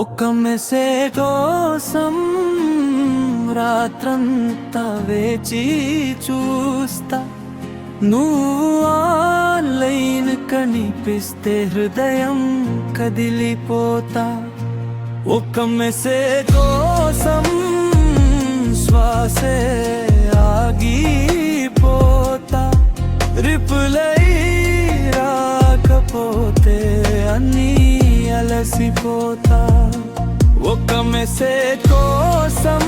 ఒక మెసేజ్ కోసం రాత్రంతా వేచి చూస్తా, నువ్వు ఆన్లైన్ కనిపిస్తే హృదయం కదిలిపోతా. ఒక మెసేజ్ కోసం శ్వాసే ఆగిపోతా, రిప్లై రాకపోతే అన్నీ అలసిపోతా. ఒక మెసేజ్ కోసం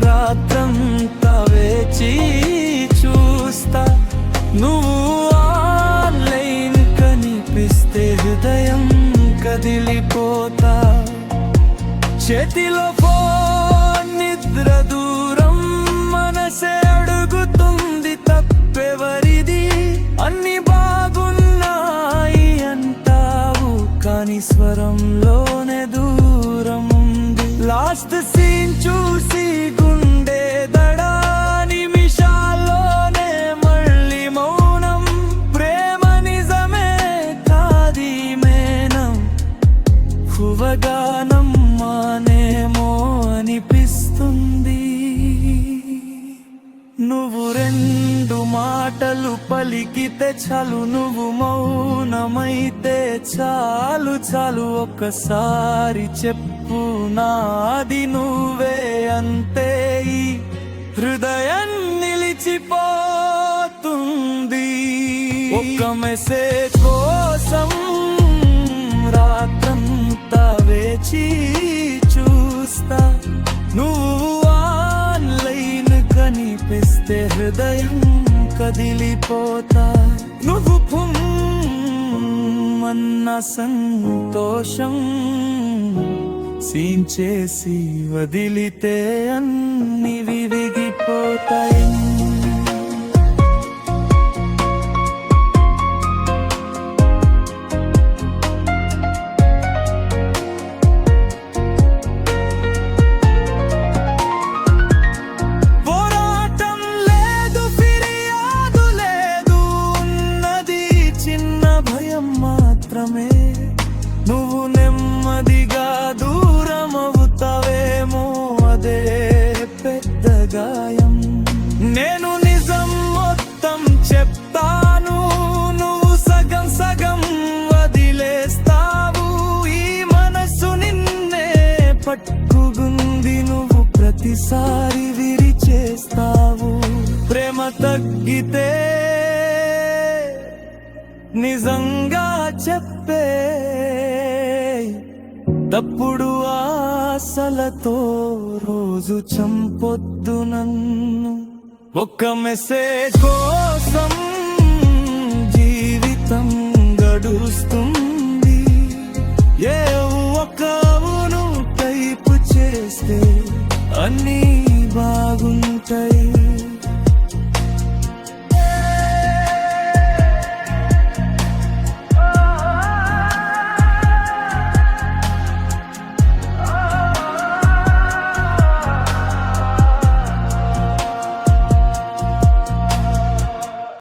రాత్రంతా వేచి చూస్తా, నువ్వు ఆన్లైన్ కనిపిస్తే హృదయం కదిలిపోతా. చేతిలో ఫోన్ నిద్ర దూరం, మనసే అడుగుతుంది తప్పెవరిది. అన్ని బాగున్నాయి అంటావు కానీ స్వరంలోనే దూరం ఉంది. లాస్ట్ సీన్ చూసి గుండె దడా, నిమిషాల్లోనే మళ్ళీ మౌనం. ప్రేమ నిజమే కాది మేనం, హువగానం మానేమో అనిపిస్తుంది. నువ్వు రెండు మాటలు పలికితే చాలు, నువ్వు మౌనమైతే చాలు చాలు. ఒక్కసారి చెప్పు నాది నువ్వే అంతే, ఈ హృదయం నిలిచిపోతుంది. ఒక్క మెసేజ్ కోసం రాత్రంతా వేచి చూస్తా, నువ్వు ఆన్లైన్ కనిపిస్తే హృదయం కదిలిపోతా. నువ్వు అన్న సంతోషం సీన్ చేసి వదిలితే అన్ని విరిగిపోతాయి. నువ్వు నెమ్మదిగా దూరమవుతావేమో, అదే పెద్ద గాయం. నేను నిజం మొత్తం చెప్తాను, నువ్వు సగం సగం వదిలేస్తావు. ఈ మనసు నిన్నే పట్టుకుంది, నువ్వు ప్రతిసారి విరిచేస్తావు. ప్రేమ తగ్గితే నిజంగా చెప్పే, తప్పుడు ఆశలతో రోజు చంపొద్దు నన్ను. ఒక్క మెసేజ్ కోసం జీవితం గడుస్తుంది. ఏ ఒక్కవును టైపు చేస్తే అన్నీ బాగుంటాయి.